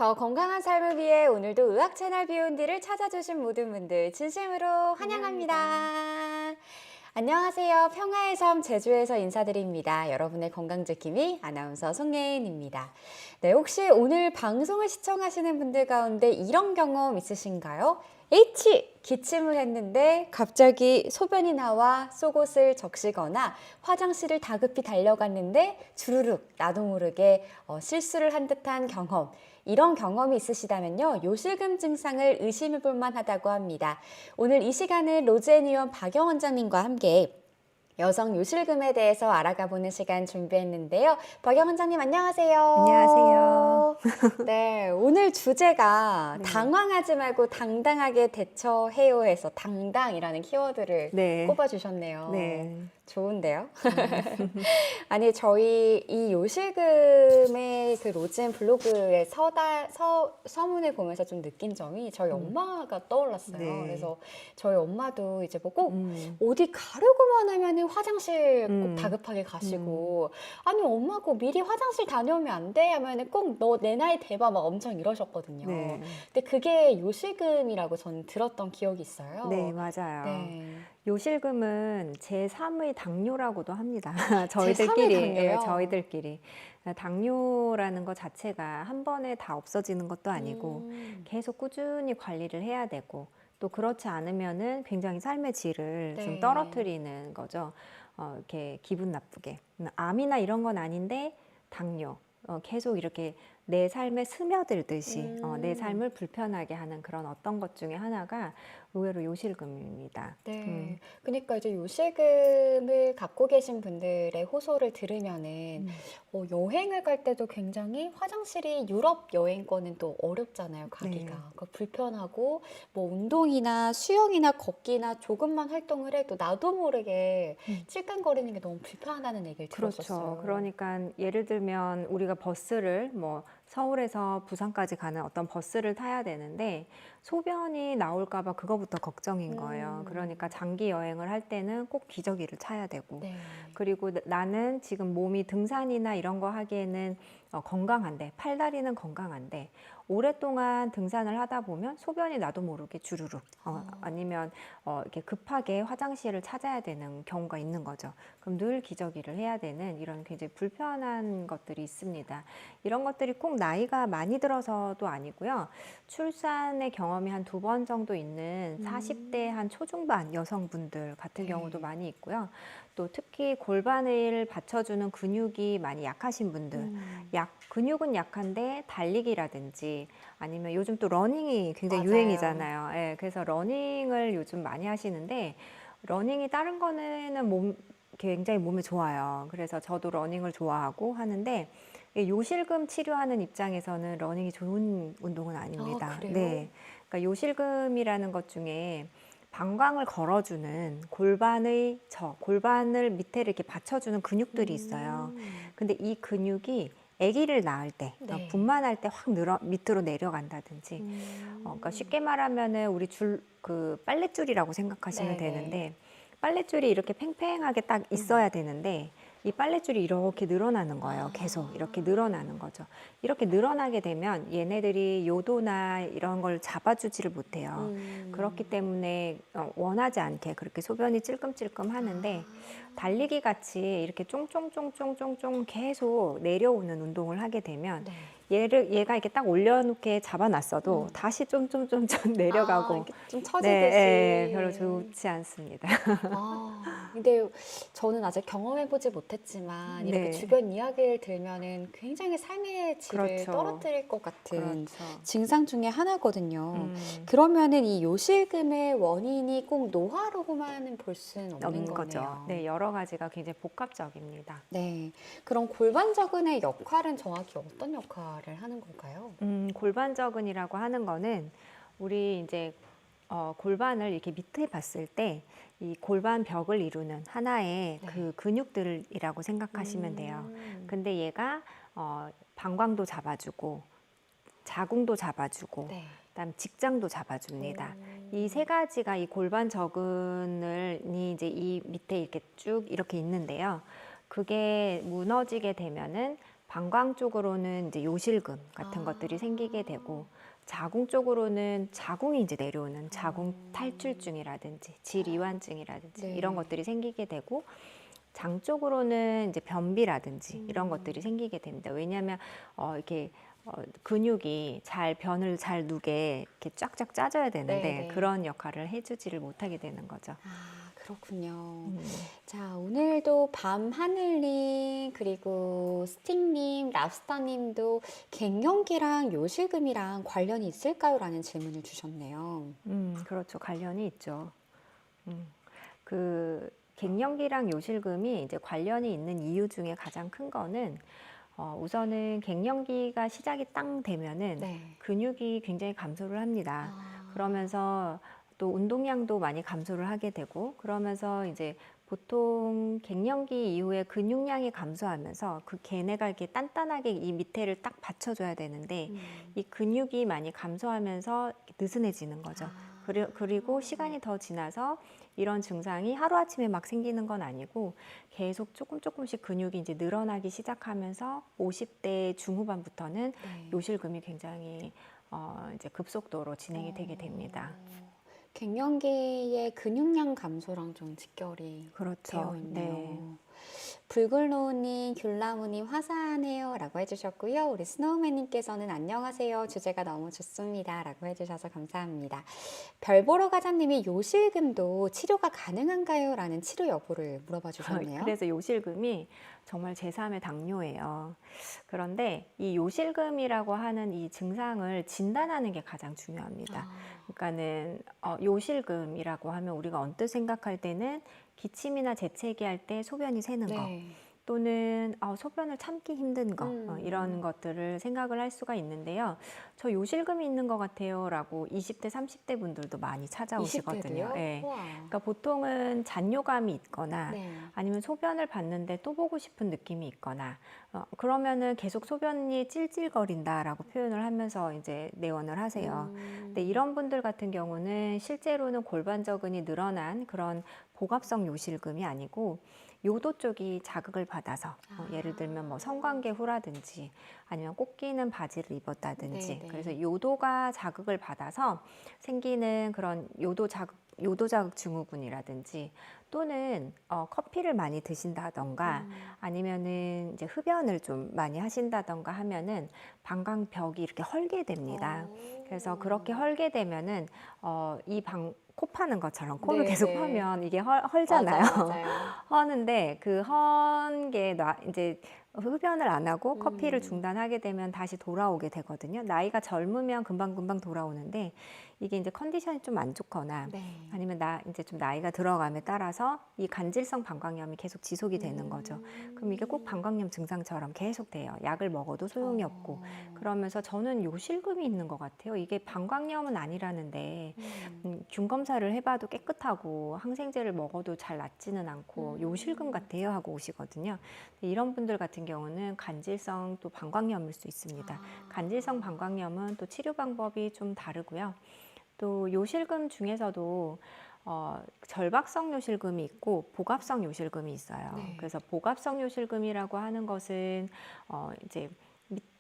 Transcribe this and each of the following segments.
더 건강한 삶을 위해 오늘도 의학 채널 비욘디를 찾아주신 모든 분들 진심으로 환영합니다. 안녕하세요. 평화의 섬 제주에서 인사드립니다. 여러분의 건강지킴이 아나운서 송예은입니다. 네, 혹시 오늘 방송을 시청하시는 분들 가운데 이런 경험 있으신가요? 기침을 했는데 갑자기 소변이 나와 속옷을 적시거나 화장실을 다급히 달려갔는데 주르륵 나도 모르게 실수를 한 듯한 경험. 이런 경험이 있으시다면요, 요실금 증상을 의심해 볼 만하다고 합니다. 오늘 이 시간은 로즈앤이온 박영 원장님과 함께 여성 요실금에 대해서 알아가 보는 시간 준비했는데요. 박영 원장님 안녕하세요. 안녕하세요. 네, 오늘 주제가 네. 당황하지 말고 당당하게 대처해요 해서 당당이라는 키워드를 네. 꼽아주셨네요. 네. 좋은데요? 아니, 저희 이 요실금의 그 로즈앤 블로그의 서문을 보면서 좀 느낀 점이 저희 엄마가 떠올랐어요. 네. 그래서 저희 엄마도 이제 뭐 꼭 어디 가려고만 하면은 화장실 꼭 다급하게 가시고, 아니, 엄마고 미리 화장실 다녀오면 안 돼? 하면은 꼭 너 내 나이 대봐 막 엄청 이러셨거든요. 네. 근데 그게 요실금이라고 저는 들었던 기억이 있어요. 네, 맞아요. 네. 요실금은 제3의 당뇨라고도 합니다. 제3의 저희들끼리. 당뇨요? 예, 저희들끼리. 당뇨라는 것 자체가 한 번에 다 없어지는 것도 아니고 계속 꾸준히 관리를 해야 되고, 또 그렇지 않으면은 굉장히 삶의 질을 좀 네. 떨어뜨리는 거죠. 이렇게 기분 나쁘게. 암이나 이런 건 아닌데 당뇨. 계속 이렇게 내 삶에 스며들듯이 내 삶을 불편하게 하는 그런 어떤 것 중에 하나가 의외로 요실금입니다. 네. 그러니까 이제 요실금을 갖고 계신 분들의 호소를 들으면은 여행을 갈 때도 굉장히 화장실이 유럽 여행권은 또 어렵잖아요, 가기가. 네. 그러니까 불편하고 뭐 운동이나 수영이나 걷기나 조금만 활동을 해도 나도 모르게 찔끔거리는 게 너무 불편하다는 얘기를 들었었어요. 그렇죠. 그러니까 예를 들면 우리가 버스를 뭐 서울에서 부산까지 가는 어떤 버스를 타야 되는데 소변이 나올까 봐 그거부터 걱정인 거예요. 그러니까 장기 여행을 할 때는 꼭 기저귀를 차야 되고, 네. 그리고 나는 지금 몸이 등산이나 이런 거 하기에는 건강한데, 팔다리는 건강한데 오랫동안 등산을 하다 보면 소변이 나도 모르게 주르륵 아니면 이렇게 급하게 화장실을 찾아야 되는 경우가 있는 거죠. 그럼 늘 기저귀를 해야 되는 이런 굉장히 불편한 것들이 있습니다. 이런 것들이 꼭 나이가 많이 들어서도 아니고요. 출산의 경험이 한 2번 정도 있는 40대 한 초중반 여성분들 같은 경우도 많이 있고요. 또 특히 골반을 받쳐주는 근육이 많이 약하신 분들, 근육은 약한데 달리기라든지 아니면 요즘 또 러닝이 굉장히 맞아요. 유행이잖아요. 예, 그래서 러닝을 요즘 많이 하시는데 러닝이 다른 거는 굉장히 몸에 좋아요. 그래서 저도 러닝을 좋아하고 하는데 요실금 치료하는 입장에서는 러닝이 좋은 운동은 아닙니다. 아, 그래요? 네, 그러니까 요실금이라는 것 중에 방광을 걸어주는 골반을 밑에 이렇게 받쳐주는 근육들이 있어요. 근데 이 근육이 아기를 낳을 때, 네. 분만할 때 확 밑으로 내려간다든지, 그러니까 쉽게 말하면은 우리 그 빨랫줄이라고 생각하시면 네네. 되는데, 빨랫줄이 이렇게 팽팽하게 딱 있어야 되는데, 이 빨랫줄이 이렇게 늘어나는 거예요. 계속 이렇게 늘어나는 거죠. 이렇게 늘어나게 되면 얘네들이 요도나 이런 걸 잡아주지를 못해요. 그렇기 때문에 원하지 않게 그렇게 소변이 찔끔찔끔 하는데, 달리기 같이 이렇게 쫑쫑쫑쫑쫑쫑 계속 내려오는 운동을 하게 되면 얘가 이렇게 딱 올려놓게 잡아놨어도 다시 쫌쫌쫌쫌 내려가고, 이렇게 좀 처지듯이. 네, 별로 좋지 않습니다. 근데 저는 아직 경험해보지 못했지만 이렇게 네. 주변 이야기를 들으면은 굉장히 삶의 질을 그렇죠. 떨어뜨릴 것 같은 그렇죠. 증상 중에 하나거든요. 그러면은 이 요실금의 원인이 꼭 노화로만 볼 수는 없는 없는 거네요. 거죠. 네, 여러 가지가 굉장히 복합적입니다. 네. 그럼 골반저근의 역할은 정확히 어떤 역할을 하는 건가요? 골반저근이라고 하는 거는 우리 이제 골반을 이렇게 밑에 봤을 때 이 골반 벽을 이루는 하나의 그 근육들이라고 생각하시면 돼요. 근데 얘가 방광도 잡아주고 자궁도 잡아주고 그다음 직장도 잡아줍니다. 이 세 가지가 이 골반저근이 이제 이 밑에 이렇게 쭉 이렇게 있는데요. 그게 무너지게 되면은 방광 쪽으로는 이제 요실금 같은 것들이 생기게 되고, 자궁 쪽으로는 자궁이 이제 내려오는 자궁 탈출증이라든지 질이완증이라든지 네. 이런 것들이 생기게 되고, 장 쪽으로는 이제 변비라든지 이런 것들이 생기게 됩니다. 왜냐하면 이렇게 근육이 변을 잘 누게 이렇게 쫙쫙 짜져야 되는데 네네. 그런 역할을 해주지를 못하게 되는 거죠. 아, 그렇군요. 자, 오늘도 밤하늘님, 그리고 스틱님, 랍스타님도 갱년기랑 요실금이랑 관련이 있을까요? 라는 질문을 주셨네요. 그렇죠. 관련이 있죠. 그 갱년기랑 요실금이 이제 관련이 있는 이유 중에 가장 큰 거는 우선은 갱년기가 시작이 땅 되면은 네. 근육이 굉장히 감소를 합니다. 그러면서 또 운동량도 많이 감소를 하게 되고, 그러면서 이제 보통 갱년기 이후에 근육량이 감소하면서 그 걔네가 이렇게 단단하게 이 밑에를 딱 받쳐줘야 되는데 이 근육이 많이 감소하면서 느슨해지는 거죠. 그리고 시간이 더 지나서 이런 증상이 하루아침에 막 생기는 건 아니고 계속 조금씩 근육이 이제 늘어나기 시작하면서 50대 중후반부터는 네. 요실금이 굉장히 이제 급속도로 진행이 되게 됩니다. 갱년기의 근육량 감소랑 좀 직결이 그렇죠. 되어 있네요. 네. 붉은로우님, 귤나무님 화사하네요 라고 해주셨고요. 우리 스노우맨님께서는 안녕하세요. 주제가 너무 좋습니다 라고 해주셔서 감사합니다. 별보러 가자님이 요실금도 치료가 가능한가요? 라는 치료 여부를 물어봐 주셨네요. 그래서 요실금이 정말 제3의 당뇨예요. 그런데 이 요실금이라고 하는 이 증상을 진단하는 게 가장 중요합니다. 그러니까는 요실금이라고 하면 우리가 언뜻 생각할 때는 기침이나 재채기 할 때 소변이 새는 거, 네. 또는 소변을 참기 힘든 거, 이런 것들을 생각을 할 수가 있는데요. 저 요실금이 있는 것 같아요 라고 20대, 30대 분들도 많이 찾아오시거든요. 20대도요? 예. 우와. 그러니까 보통은 잔뇨감이 있거나 네. 아니면 소변을 봤는데 또 보고 싶은 느낌이 있거나 그러면은 계속 소변이 찔찔거린다라고 표현을 하면서 이제 내원을 하세요. 근데 이런 분들 같은 경우는 실제로는 골반저근이 늘어난 그런 복압성 요실금이 아니고 요도 쪽이 자극을 받아서 예를 들면 뭐 성관계 후라든지 아니면 꼭 끼는 바지를 입었다든지 네네. 그래서 요도가 자극을 받아서 생기는 그런 요도 자극 증후군이라든지 또는 커피를 많이 드신다던가 아니면은 이제 흡연을 좀 많이 하신다던가 하면은 방광벽이 이렇게 헐게 됩니다. 그래서 그렇게 헐게 되면은 코 파는 것처럼 코를 계속 네네. 파면 이게 헐잖아요. 맞아요. 허는데 그 헌 게 이제 흡연을 안 하고 커피를 중단하게 되면 다시 돌아오게 되거든요. 나이가 젊으면 금방금방 돌아오는데 이게 이제 컨디션이 좀 안 좋거나 네. 아니면 이제 좀 나이가 들어감에 따라서 이 간질성 방광염이 계속 지속이 되는 거죠. 그럼 이게 꼭 방광염 증상처럼 계속 돼요. 약을 먹어도 소용이 없고. 그러면서 저는 요실금이 있는 것 같아요. 이게 방광염은 아니라는데 균 검사를 해봐도 깨끗하고 항생제를 먹어도 잘 낫지는 않고 요실금 같아요 하고 오시거든요. 이런 분들 같은 경우는 간질성 또 방광염일 수 있습니다. 간질성 방광염은 또 치료 방법이 좀 다르고요. 또 요실금 중에서도 절박성 요실금이 있고 복압성 요실금이 있어요. 네. 그래서 복압성 요실금이라고 하는 것은 이제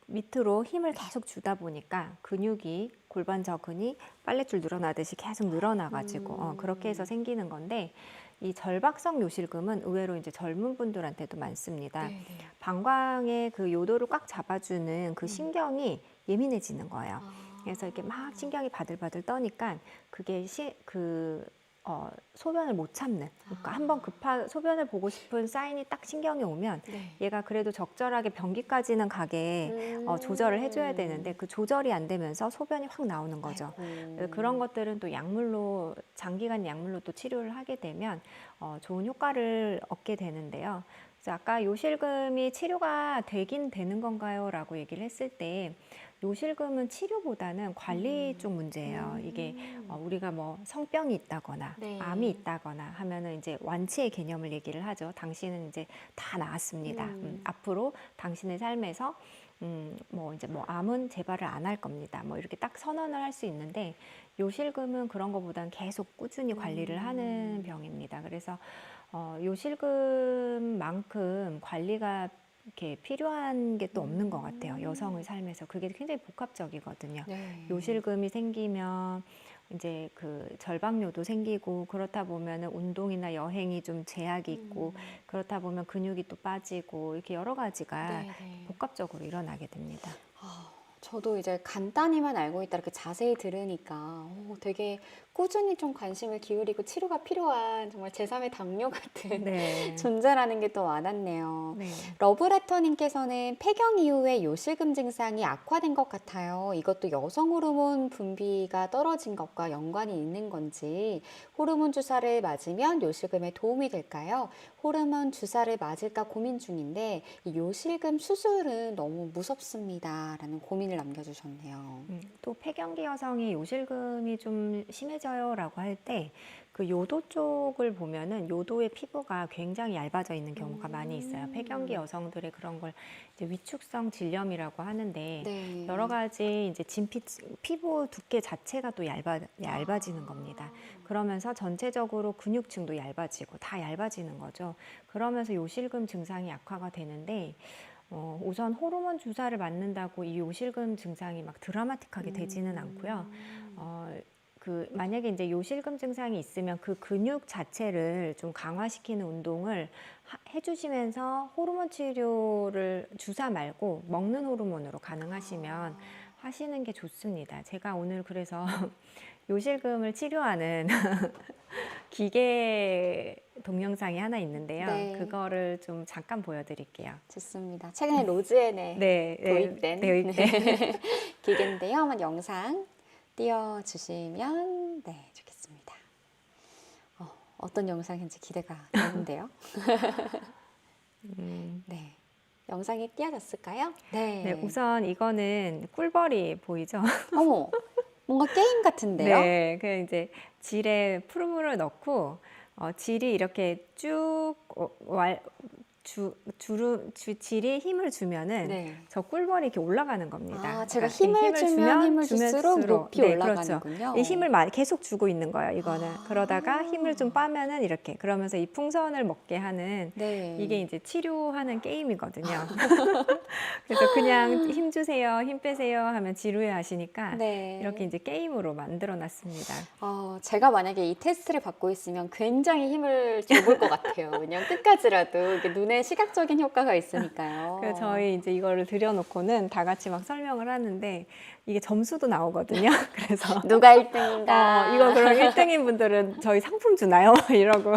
밑으로 힘을 계속 주다 보니까 근육이 골반저근이 빨랫줄 늘어나듯이 계속 늘어나가지고 그렇게 해서 생기는 건데 이 절박성 요실금은 의외로 이제 젊은 분들한테도 많습니다. 네네. 방광의 그 요도를 꽉 잡아주는 그 신경이 예민해지는 거예요. 그래서 이렇게 막 신경이 바들바들 떠니까 그게 소변을 못 참는. 그러니까 한번 소변을 보고 싶은 사인이 딱 신경이 오면 네. 얘가 그래도 적절하게 변기까지는 가게 조절을 해줘야 되는데 그 조절이 안 되면서 소변이 확 나오는 거죠. 그래서 그런 것들은 또 약물로 장기간 약물로 또 치료를 하게 되면 좋은 효과를 얻게 되는데요. 그래서 아까 요실금이 치료가 되긴 되는 건가요? 라고 얘기를 했을 때 요실금은 치료보다는 관리 쪽 문제예요. 이게 우리가 뭐 성병이 있다거나 네. 암이 있다거나 하면은 이제 완치의 개념을 얘기를 하죠. 당신은 이제 다 나았습니다. 앞으로 당신의 삶에서 뭐 암은 재발을 안 할 겁니다. 뭐 이렇게 딱 선언을 할 수 있는데 요실금은 그런 것보다는 계속 꾸준히 관리를 하는 병입니다. 그래서 요실금만큼 관리가 이렇게 필요한 게 또 없는 것 같아요. 여성의 삶에서 그게 굉장히 복합적이거든요. 네. 요실금이 생기면 이제 그 절박뇨도 생기고 그렇다 보면은 운동이나 여행이 좀 제약이 있고 그렇다 보면 근육이 또 빠지고 이렇게 여러 가지가 네네. 복합적으로 일어나게 됩니다. 저도 이제 간단히만 알고 있다 이렇게 자세히 들으니까 되게 꾸준히 좀 관심을 기울이고 치료가 필요한 정말 제3의 당뇨 같은 네. 존재라는 게 또 와닿네요. 네. 러브레터님께서는 폐경 이후에 요실금 증상이 악화된 것 같아요. 이것도 여성 호르몬 분비가 떨어진 것과 연관이 있는 건지 호르몬 주사를 맞으면 요실금에 도움이 될까요? 호르몬 주사를 맞을까 고민 중인데 이 요실금 수술은 너무 무섭습니다. 라는 고민을 남겨주셨네요. 또 폐경기 여성이 요실금이 좀 심해져요라고 할 때 그 요도 쪽을 보면은 요도의 피부가 굉장히 얇아져 있는 경우가 많이 있어요. 폐경기 여성들의 그런 걸 이제 위축성 질염이라고 하는데 네. 여러 가지 이제 피부 두께 자체가 또 얇아지는 겁니다. 그러면서 전체적으로 근육층도 얇아지고 다 얇아지는 거죠. 그러면서 요실금 증상이 악화가 되는데 우선 호르몬 주사를 맞는다고 이 요실금 증상이 막 드라마틱하게 되지는 않고요. 만약에 이제 요실금 증상이 있으면 그 근육 자체를 좀 강화시키는 운동을 해주시면서 호르몬 치료를 주사 말고 먹는 호르몬으로 가능하시면 하시는 게 좋습니다. 제가 오늘 그래서 요실금을 치료하는 기계 동영상이 하나 있는데요. 네. 그거를 좀 잠깐 보여드릴게요. 좋습니다. 최근에 로즈엔에 네, 도입된 네. 기계인데요. 한번 영상 띄워주시면 좋겠습니다. 어떤 영상인지 기대가 되는데요. 네. 영상이 띄어졌을까요? 네. 네, 우선 이거는 꿀벌이 보이죠? 어머, 뭔가 게임 같은데요? 네, 그 이제 질에 푸르물을 넣고 질이 이렇게 쭉 질이 힘을 주면은 네. 저 꿀벌이 이렇게 올라가는 겁니다. 제가 그러니까 힘을 주면 힘을 줄수록 높이 네, 올라가는군요. 그렇죠. 이 힘을 계속 주고 있는 거예요, 이거는. 그러다가 힘을 좀 빠면은 이렇게 그러면서 이 풍선을 먹게 하는 네. 이게 이제 치료하는 게임이거든요. 그래서 그냥 힘 주세요, 힘 빼세요 하면 지루해 하시니까 네. 이렇게 이제 게임으로 만들어 놨습니다. 제가 만약에 이 테스트를 받고 있으면 굉장히 힘을 줘볼 것 같아요. 왜냐면 끝까지라도 이게 눈에 시각적인 효과가 있으니까요. 그래서 저희 이제 이거를 들여놓고는 다 같이 막 설명을 하는데 이게 점수도 나오거든요. 그래서 누가 1등인가? 이거 그럼 1등인 분들은 저희 상품 주나요? 이러고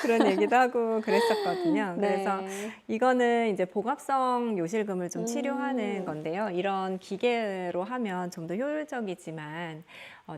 그런 얘기도 하고 그랬었거든요. 네. 그래서 이거는 이제 복합성 요실금을 좀 치료하는 건데요. 이런 기계로 하면 좀 더 효율적이지만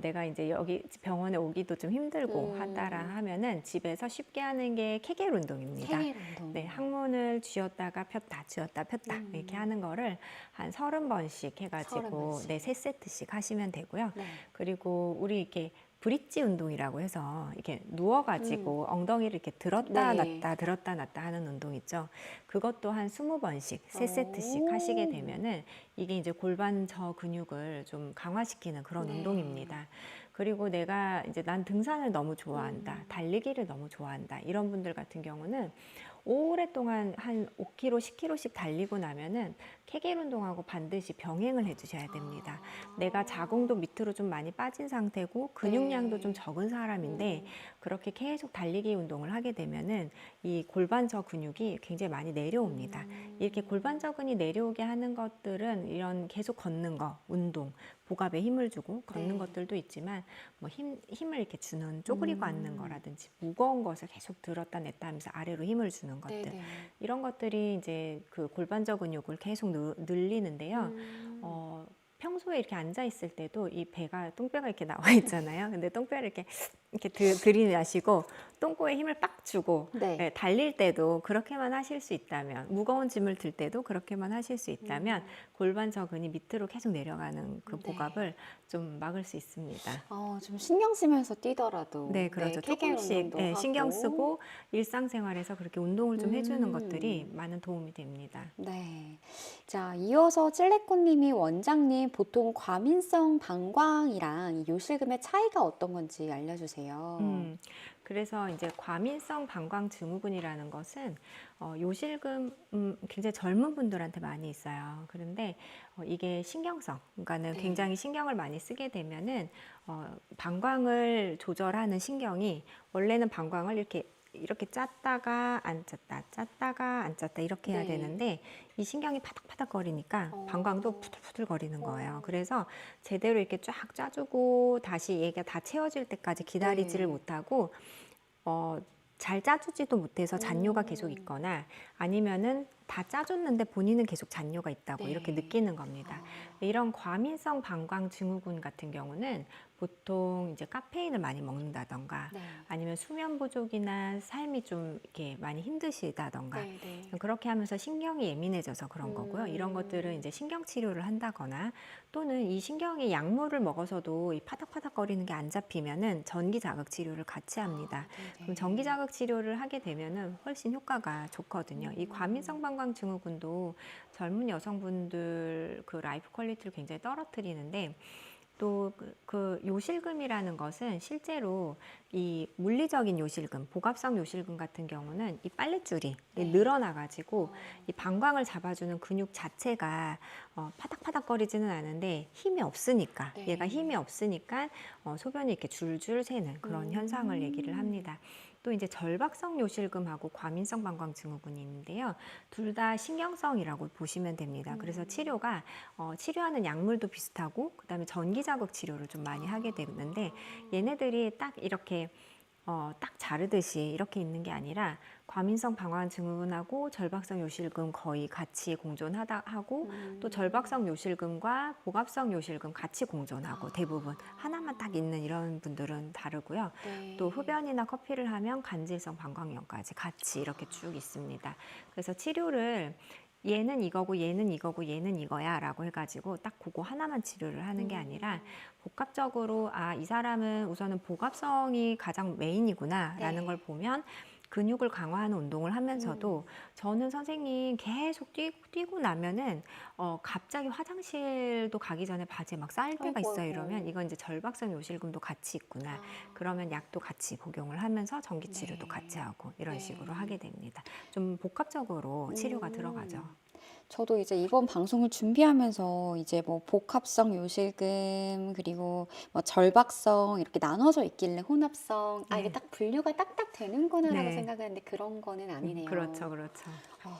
내가 이제 여기 병원에 오기도 좀 힘들고 하다라 하면은 집에서 쉽게 하는 게 케겔 운동입니다. 케겔 운동. 네, 항문을 쥐었다가 폈다, 쥐었다, 폈다 이렇게 하는 거를 한 30번씩 해가지고 30번씩. 네, 3세트씩 하시면 되고요. 네. 그리고 우리 이렇게 브릿지 운동이라고 해서 이렇게 누워가지고 엉덩이를 이렇게 들었다 네. 놨다 들었다 놨다 하는 운동 있죠. 그것도 한 20번씩 3세트씩 하시게 되면은 이게 이제 골반 저 근육을 좀 강화시키는 그런 네. 운동입니다. 그리고 내가 이제 난 등산을 너무 좋아한다, 달리기를 너무 좋아한다 이런 분들 같은 경우는 오랫동안 한 5km, 10km씩 달리고 나면은 케겔 운동하고 반드시 병행을 해주셔야 됩니다. 내가 자궁도 밑으로 좀 많이 빠진 상태고 근육량도 좀 적은 사람인데 그렇게 계속 달리기 운동을 하게 되면은 이 골반저 근육이 굉장히 많이 내려옵니다. 이렇게 골반저 근이 내려오게 하는 것들은 이런 계속 걷는 거, 운동, 복압에 힘을 주고 걷는 것들도 있지만 뭐 힘을 이렇게 주는 쪼그리고 앉는 거라든지 무거운 것을 계속 들었다 냈다 하면서 아래로 힘을 주는 것들 네네. 이런 것들이 이제 그 골반저 근육을 계속 늘리는데요. 평소에 이렇게 앉아 있을 때도 이 배가 똥배가 이렇게 나와 있잖아요. 근데 똥배를 이렇게 들이마시고 똥꼬에 힘을 빡 주고 네. 네, 달릴 때도 그렇게만 하실 수 있다면 무거운 짐을 들 때도 그렇게만 하실 수 있다면 골반저근이 밑으로 계속 내려가는 그 네. 복압을 좀 막을 수 있습니다. 좀 신경 쓰면서 뛰더라도 네, 그렇죠. 케겔 조금씩 운동도 네, 하고. 신경 쓰고 일상생활에서 그렇게 운동을 좀 해주는 것들이 많은 도움이 됩니다. 네. 자, 이어서 찔레꽃님이 원장님 보통 과민성 방광이랑 이 요실금의 차이가 어떤 건지 알려주세요. 그래서 이제 과민성 방광 증후군이라는 것은 요실금 굉장히 젊은 분들한테 많이 있어요. 그런데 이게 신경성, 그러니까는 네. 굉장히 신경을 많이 쓰게 되면은 방광을 조절하는 신경이 원래는 방광을 이렇게 짰다가 안 짰다, 짰다가 안 짰다 이렇게 해야 네. 되는데 이 신경이 파닥파닥거리니까 방광도 부들부들거리는 거예요. 어. 그래서 제대로 이렇게 쫙 짜주고 다시 얘가 다 채워질 때까지 기다리지를 네. 못하고 잘 짜주지도 못해서 잔뇨가 계속 있거나 아니면은 다 짜줬는데 본인은 계속 잔뇨가 있다고 이렇게 네. 느끼는 겁니다. 아. 이런 과민성 방광 증후군 같은 경우는 보통 이제 카페인을 많이 먹는다던가 네. 아니면 수면 부족이나 삶이 좀 이렇게 많이 힘드시다던가 네, 네. 그렇게 하면서 신경이 예민해져서 그런 거고요. 이런 것들은 이제 신경 치료를 한다거나 또는 이 신경이 약물을 먹어서도 이 파닥파닥거리는 게 안 잡히면은 전기 자극 치료를 같이 합니다. 그럼 전기 자극 치료를 하게 되면은 훨씬 효과가 좋거든요. 이 과민성 방광 증후군도 젊은 여성분들 그 라이프 퀄리티를 굉장히 떨어뜨리는데 또 그 요실금이라는 것은 실제로 이 물리적인 요실금, 복압성 요실금 같은 경우는 이 빨랫줄이 네. 늘어나가지고 이 방광을 잡아주는 근육 자체가 파닥파닥거리지는 않은데 힘이 없으니까 네. 얘가 힘이 없으니까 소변이 이렇게 줄줄 새는 그런 현상을 얘기를 합니다. 또 이제 절박성 요실금하고 과민성 방광 증후군이 있는데요. 둘 다 신경성이라고 보시면 됩니다. 그래서 치료가 치료하는 약물도 비슷하고 그다음에 전기 자극 치료를 좀 많이 하게 되는데 얘네들이 딱 이렇게 딱 자르듯이 이렇게 있는 게 아니라 과민성 방광 증후군하고 절박성 요실금 거의 같이 공존하다 하고 또 절박성 요실금과 복압성 요실금 같이 공존하고 대부분 하나만 딱 있는 이런 분들은 다르고요. 네. 또 흡연이나 커피를 하면 간질성 방광염까지 같이 이렇게 쭉 있습니다. 그래서 치료를 얘는 이거고 얘는 이거고 얘는 이거야 라고 해가지고 딱 그거 하나만 치료를 하는 게 아니라 복합적으로 이 사람은 우선은 복합성이 가장 메인이구나 라는 네. 걸 보면 근육을 강화하는 운동을 하면서도 저는 선생님 계속 뛰고 나면은 갑자기 화장실도 가기 전에 바지에 막 쌀배가 있어요. 이러면 이건 이제 절박성 요실금도 같이 있구나. 그러면 약도 같이 복용을 하면서 전기 치료도 네. 같이 하고 이런 네. 식으로 하게 됩니다. 좀 복합적으로 치료가 들어가죠. 저도 이제 이번 방송을 준비하면서 이제 뭐 복합성 요실금 그리고 뭐 절박성 이렇게 나눠져 있길래 혼합성 이게 네. 딱 분류가 딱딱 되는구나라고 네. 생각했는데 그런 거는 아니네요. 그렇죠, 그렇죠. 어,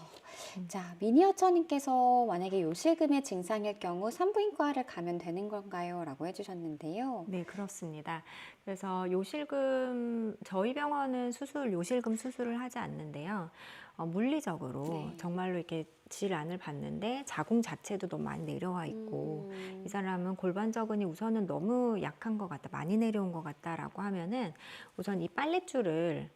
자, 미니어처님께서 만약에 요실금의 증상일 경우 산부인과를 가면 되는 건가요? 라고 해주셨는데요. 네, 그렇습니다. 그래서 요실금, 저희 병원은 요실금 수술을 하지 않는데요. 물리적으로 네. 정말로 이렇게 질환을 봤는데 자궁 자체도 너무 많이 내려와 있고 이 사람은 골반저근이 우선은 너무 약한 것 같다, 많이 내려온 것 같다라고 하면은 우선 이 빨랫줄이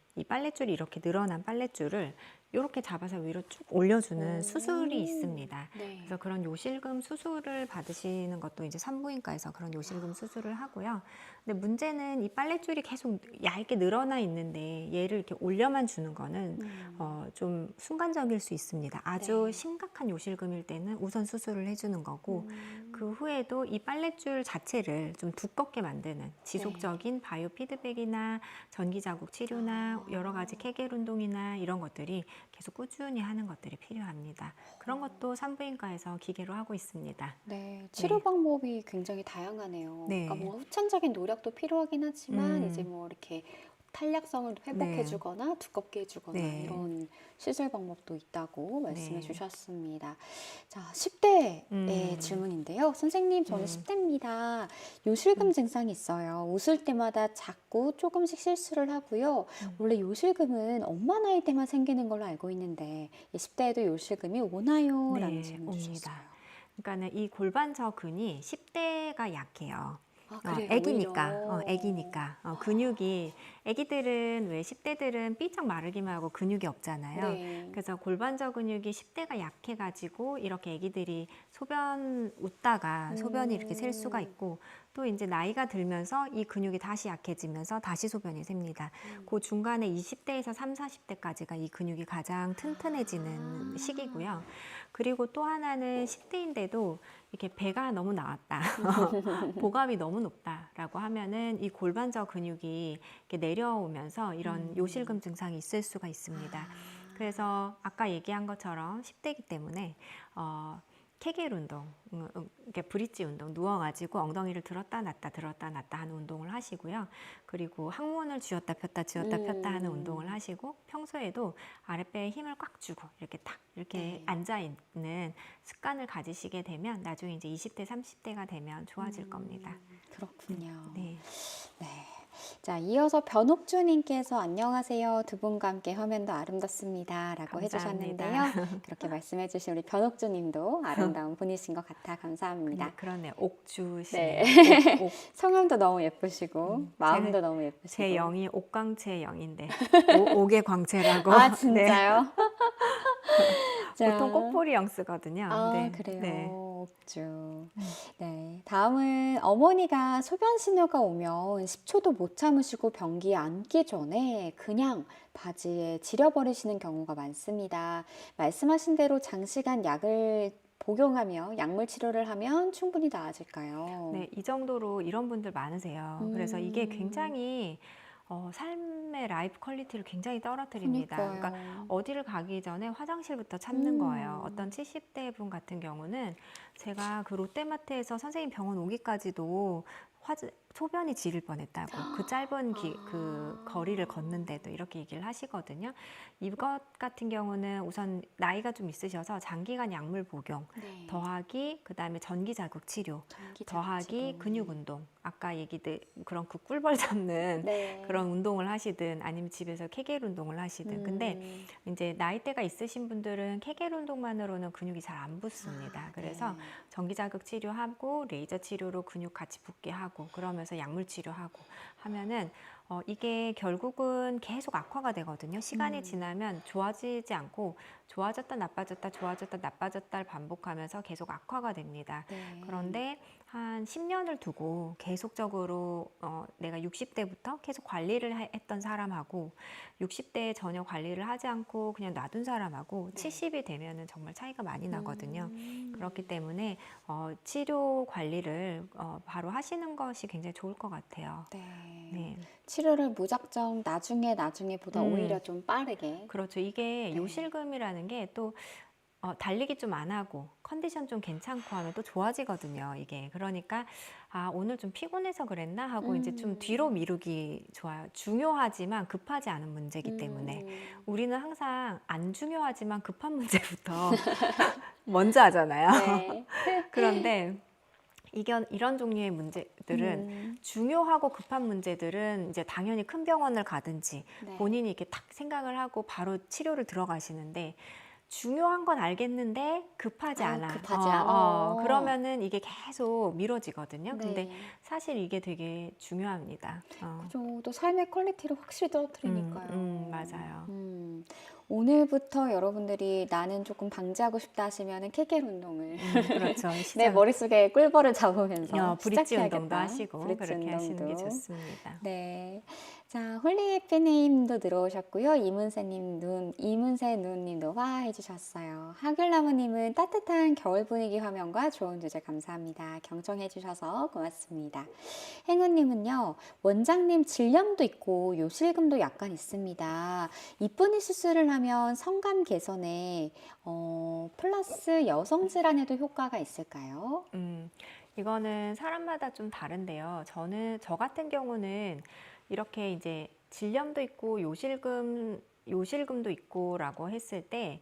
이렇게 늘어난 빨랫줄을 이렇게 잡아서 위로 쭉 올려주는 수술이 있습니다. 네. 그래서 그런 요실금 수술을 받으시는 것도 이제 산부인과에서 그런 요실금 수술을 하고요. 근데 문제는 이 빨랫줄이 계속 얇게 늘어나 있는데 얘를 이렇게 올려만 주는 거는 좀 순간적일 수 있습니다. 아주 네. 심각한 요실금일 때는 우선 수술을 해주는 거고 그 후에도 이 빨랫줄 자체를 좀 두껍게 만드는 지속적인 바이오 피드백이나 전기 자극 치료나 여러 가지 케겔 운동이나 이런 것들이 계속 꾸준히 하는 것들이 필요합니다. 그런 것도 산부인과에서 기계로 하고 있습니다. 네, 치료 방법이 굉장히 다양하네요. 네. 그러니까 뭔가 후천적인 노력도 필요하긴 하지만 이제 뭐 이렇게 탄력성을 회복해주거나 두껍게 해주거나 네. 이런 시술 방법도 있다고 말씀해 네. 주셨습니다. 자, 10대의 질문인데요. 선생님, 저는 10대입니다. 요실금 증상이 있어요. 웃을 때마다 자꾸 조금씩 실수를 하고요. 원래 요실금은 엄마 나이 때만 생기는 걸로 알고 있는데 10대에도 요실금이 오나요? 라는 네, 질문 옵니다. 주셨어요. 그러니까는 이 골반저근이 10대가 약해요. 그래요, 애기니까, 오히려. 애기니까. 근육이, 애기들은 왜 10대들은 삐쩍 마르기만 하고 근육이 없잖아요. 네. 그래서 골반저 근육이 10대가 약해가지고 이렇게 애기들이 웃다가 소변이 이렇게 셀 수가 있고 또 이제 나이가 들면서 이 근육이 다시 약해지면서 다시 소변이 셉니다. 그 중간에 20대에서 30, 40대까지가 이 근육이 가장 튼튼해지는 시기고요. 그리고 또 하나는 10대인데도 이렇게 배가 너무 나왔다, 복압이 너무 높다라고 하면은 이 골반저 근육이 이렇게 내려오면서 이런 요실금 증상이 있을 수가 있습니다. 그래서 아까 얘기한 것처럼 10대이기 때문에 케겔 운동, 이렇게 브릿지 운동, 누워가지고 엉덩이를 들었다 놨다 하는 운동을 하시고요. 그리고 항문을 쥐었다 폈다 하는 운동을 하시고, 평소에도 아랫배에 힘을 꽉 주고 이렇게 탁 이렇게 앉아 있는 습관을 가지시게 되면 나중에 이제 20대, 30대가 되면 좋아질 겁니다. 그렇군요. 네. 네. 자, 이어서 변옥주님께서 안녕하세요. 두 분과 함께 화면도 아름답습니다. 라고 감사합니다. 해주셨는데요. 그렇게 말씀해주신 우리 변옥주님도 아름다운 분이신 것 같아 감사합니다. 그러네. 옥주시네요. 네. 옥. 성함도 너무 예쁘시고 마음도 너무 예쁘시고. 제 영이 옥광채의 영인데 옥의 광채라고. 아, 네. 진짜요? 자, 보통 꽃보리 영 쓰거든요. 아, 네. 그래요. 네. 옥주. 네. 다음은 어머니가 소변 신호가 오면 10초도 못 참으시고 변기에 앉기 전에 그냥 바지에 지려버리시는 경우가 많습니다. 말씀하신 대로 장시간 약을 복용하며 약물 치료를 하면 충분히 나아질까요? 네, 이 정도로 이런 분들 많으세요. 그래서 이게 굉장히 삶의 라이프 퀄리티를 굉장히 떨어뜨립니다. 그러니까 그러니까요. 어디를 가기 전에 화장실부터 찾는 거예요. 어떤 70대 분 같은 경우는 제가 그 롯데마트에서 선생님 병원 오기까지도 소변이 지릴 뻔했다고, 그 짧은 그 거리를 걷는데도 이렇게 얘기를 하시거든요. 이것 같은 경우는 우선 나이가 좀 있으셔서 장기간 약물 복용, 네. 더하기 그다음에 전기 자극 치료, 전기 더하기 자극 치료. 근육 운동, 아까 얘기들 그런 그 꿀벌 잡는 네. 그런 운동을 하시든 아니면 집에서 케겔 운동을 하시든. 근데 이제 나이대가 있으신 분들은 케겔 운동만으로는 근육이 잘 안 붙습니다. 그래서 네. 전기 자극 치료하고 레이저 치료로 근육 같이 붙게 하고, 그러면서 약물 치료하고 하면은 이게 결국은 계속 악화가 되거든요. 시간이 지나면 좋아지지 않고 좋아졌다 나빠졌다 좋아졌다 나빠졌다를 반복하면서 계속 악화가 됩니다. 네. 그런데 한 10년을 두고 계속적으로 내가 60대부터 계속 관리를 했던 사람하고 60대에 전혀 관리를 하지 않고 그냥 놔둔 사람하고 70이 되면은 정말 차이가 많이 나거든요. 그렇기 때문에 치료 관리를 바로 하시는 것이 굉장히 좋을 것 같아요. 네. 네. 치료를 무작정 나중에보다 오히려 좀 빠르게. 그렇죠. 이게 네. 요실금이라는 게 또 달리기 좀 안 하고 컨디션 좀 괜찮고 하면 또 좋아지거든요, 이게. 그러니까 오늘 좀 피곤해서 그랬나 하고 이제 좀 뒤로 미루기 좋아요. 중요하지만 급하지 않은 문제이기 때문에 우리는 항상 안 중요하지만 급한 문제부터 먼저 하잖아요. 네. 그런데 이런 종류의 문제들은 중요하고 급한 문제들은 이제 당연히 큰 병원을 가든지 네. 본인이 이렇게 딱 생각을 하고 바로 치료를 들어가시는데, 중요한 건 알겠는데 급하지 않아. 급하지 않아. 그러면은 이게 계속 미뤄지거든요. 네. 근데 사실 이게 되게 중요합니다. 그죠. 또 삶의 퀄리티를 확실히 떨어뜨리니까요. 맞아요. 오늘부터 여러분들이 나는 조금 방지하고 싶다 하시면은 케겔 운동을 그렇죠. 내 머릿속에 꿀벌을 잡으면서 브릿지 시작해야겠다. 운동도 하시고 브릿지 그렇게 하시는 게 운동도. 좋습니다. 네. 자, 홀리해피님도 들어오셨고요. 이문세 누님도 와 해주셨어요. 하귤나무님은 따뜻한 겨울 분위기 화면과 좋은 주제 감사합니다. 경청해주셔서 고맙습니다. 행운님은요, 원장님 질염도 있고 요실금도 약간 있습니다. 이쁜이 수술을 하면 성감 개선에 플러스 여성 질환에도 효과가 있을까요? 이거는 사람마다 좀 다른데요. 저 같은 경우는 이렇게 이제 질염도 있고 요실금도 있고라고 했을 때,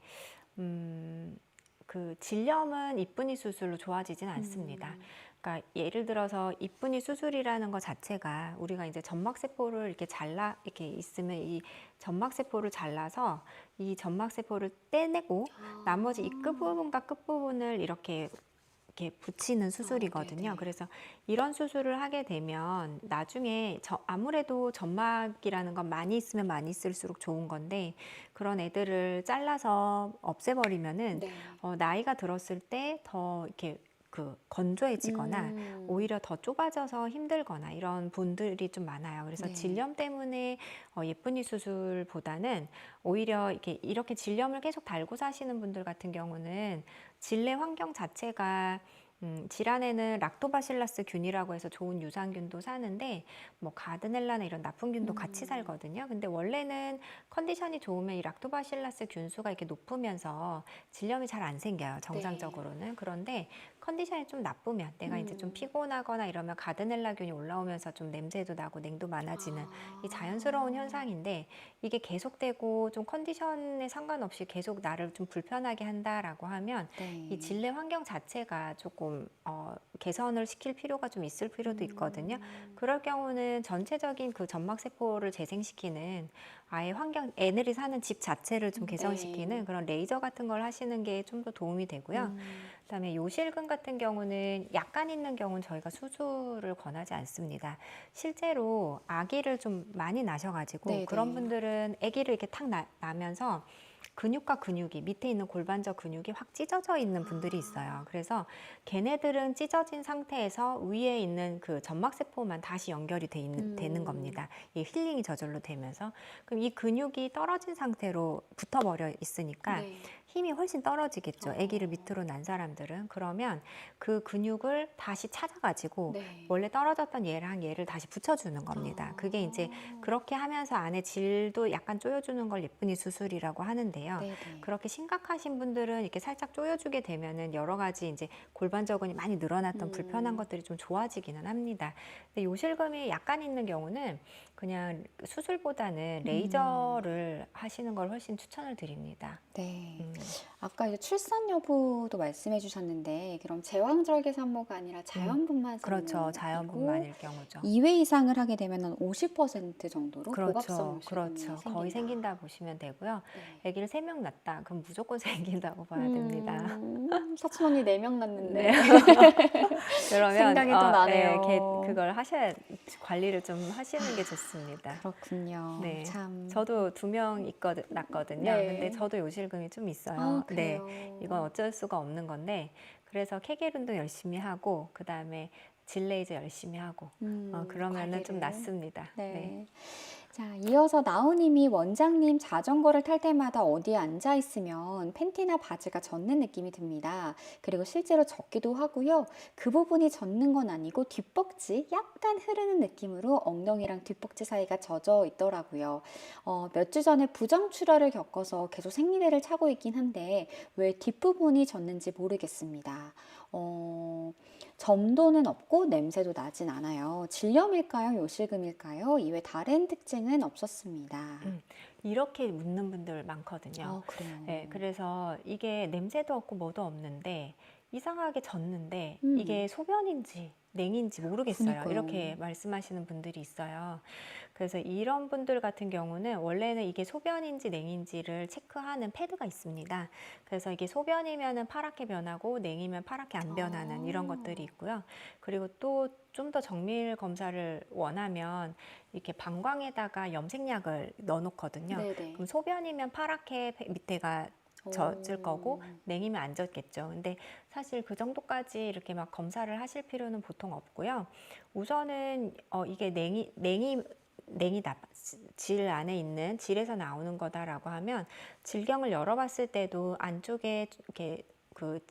그 질염은 이쁜이 수술로 좋아지진 않습니다. 그러니까 예를 들어서 이쁜이 수술이라는 것 자체가 우리가 이제 점막세포를 이렇게 있으면 이 점막세포를 잘라서 이 점막세포를 떼내고 나머지 이 끝부분과 끝부분을 이렇게 붙이는 수술이거든요. 네네. 그래서 이런 수술을 하게 되면 나중에 아무래도 점막이라는 건 많이 있으면 많이 있을수록 좋은 건데, 그런 애들을 잘라서 없애버리면은 네. 나이가 들었을 때 더 이렇게 건조해지거나 오히려 더 좁아져서 힘들거나 이런 분들이 좀 많아요. 그래서 네. 질염 때문에 예쁜이 수술보다는 오히려 이렇게 질염을 계속 달고 사시는 분들 같은 경우는 질내 환경 자체가 질환에는 락토바실라스 균이라고 해서 좋은 유산균도 사는데 뭐 가드넬라나 이런 나쁜 균도 같이 살거든요. 근데 원래는 컨디션이 좋으면 이 락토바실라스 균수가 이렇게 높으면서 질염이 잘 안 생겨요. 정상적으로는. 그런데 컨디션이 좀 나쁘면 내가 이제 좀 피곤하거나 이러면 가드넬라균이 올라오면서 좀 냄새도 나고 냉도 많아지는 이 자연스러운 현상인데 이게 계속되고 좀 컨디션에 상관없이 계속 나를 좀 불편하게 한다라고 하면 네. 이 질내 환경 자체가 조금 개선을 시킬 필요가 좀 있을 필요도 있거든요. 그럴 경우는 전체적인 그 점막 세포를 재생시키는 아예 환경, 애들이 사는 집 자체를 좀 개선시키는 네. 그런 레이저 같은 걸 하시는 게 좀 더 도움이 되고요. 그다음에 요실금 같은 경우는 약간 있는 경우는 저희가 수술을 권하지 않습니다. 실제로 아기를 좀 많이 낳으셔가지고 네네. 그런 분들은 아기를 이렇게 탁 나면서 근육과 근육이 밑에 있는 골반저 근육이 확 찢어져 있는 분들이 있어요. 그래서 걔네들은 찢어진 상태에서 위에 있는 그 점막세포만 다시 연결이 되는 겁니다. 이 힐링이 저절로 되면서. 그럼 이 근육이 떨어진 상태로 붙어버려 있으니까 네. 힘이 훨씬 떨어지겠죠. 아기를 밑으로 난 사람들은. 그러면 그 근육을 다시 찾아가지고 네. 원래 떨어졌던 얘를 다시 붙여주는 겁니다. 그게 이제 그렇게 하면서 안에 질도 약간 조여주는 걸 예쁜이 수술이라고 하는데요. 네네. 그렇게 심각하신 분들은 이렇게 살짝 조여주게 되면은 여러 가지 이제 골반저근이 많이 늘어났던 불편한 것들이 좀 좋아지기는 합니다. 근데 요실금이 약간 있는 경우는 그냥 수술보다는 레이저를 하시는 걸 훨씬 추천을 드립니다. 네. 아까 이제 출산 여부도 말씀해 주셨는데, 그럼 제왕절개 산모가 아니라 자연분만 그렇죠. 산모이고, 자연분만일 경우죠. 2회 이상을 하게 되면 50% 정도로 그렇죠. 고갑성 요실금이 그렇죠. 거의 생긴다. 생긴다 보시면 되고요. 네. 아기를 3명 낳았다. 그럼 무조건 생긴다고 봐야 됩니다. 사촌 언니 4명 낳는데. 네. 그러면 생각이 또 나네요. 그걸 관리를 좀 하시는 게 좋습니다. 그렇군요. 네. 참. 저도 2명 낳거든요. 네. 근데 저도 요실금이 좀 있어요. 아, 네. 그래요. 이건 어쩔 수가 없는 건데 그래서 케겔 운동 열심히 하고 그다음에 질레이저 열심히 하고 그러면은 좀 관리를. 낫습니다. 네. 네. 자, 이어서 나우님이 원장님 자전거를 탈 때마다 어디에 앉아 있으면 팬티나 바지가 젖는 느낌이 듭니다. 그리고 실제로 젖기도 하고요. 그 부분이 젖는 건 아니고 뒷벅지 약간 흐르는 느낌으로 엉덩이랑 뒷벅지 사이가 젖어 있더라고요. 몇 주 전에 부정출혈을 겪어서 계속 생리대를 차고 있긴 한데 왜 뒷부분이 젖는지 모르겠습니다. 점도는 없고 냄새도 나진 않아요. 질염일까요? 요실금일까요? 이외 다른 특징은 없었습니다. 이렇게 묻는 분들 많거든요. 그래요. 네, 그래서 이게 냄새도 없고 뭐도 없는데 이상하게 젖는데 음. 이게 소변인지 냉인지 모르겠어요. 그니까요. 이렇게 말씀하시는 분들이 있어요. 그래서 이런 분들 같은 경우는 원래는 이게 소변인지 냉인지를 체크하는 패드가 있습니다. 그래서 이게 소변이면은 파랗게 변하고 냉이면 파랗게 안 변하는 이런 것들이 있고요. 그리고 또 좀 더 정밀 검사를 원하면 이렇게 방광에다가 염색약을 넣어놓거든요. 네네. 그럼 소변이면 파랗게 밑에가 젖을 거고 냉이면 안 젖겠죠. 근데 사실 그 정도까지 이렇게 막 검사를 하실 필요는 보통 없고요. 우선은 이게 냉이다. 질 안에 있는 질에서 나오는 거다라고 하면 질경을 열어봤을 때도 안쪽에 이렇게 그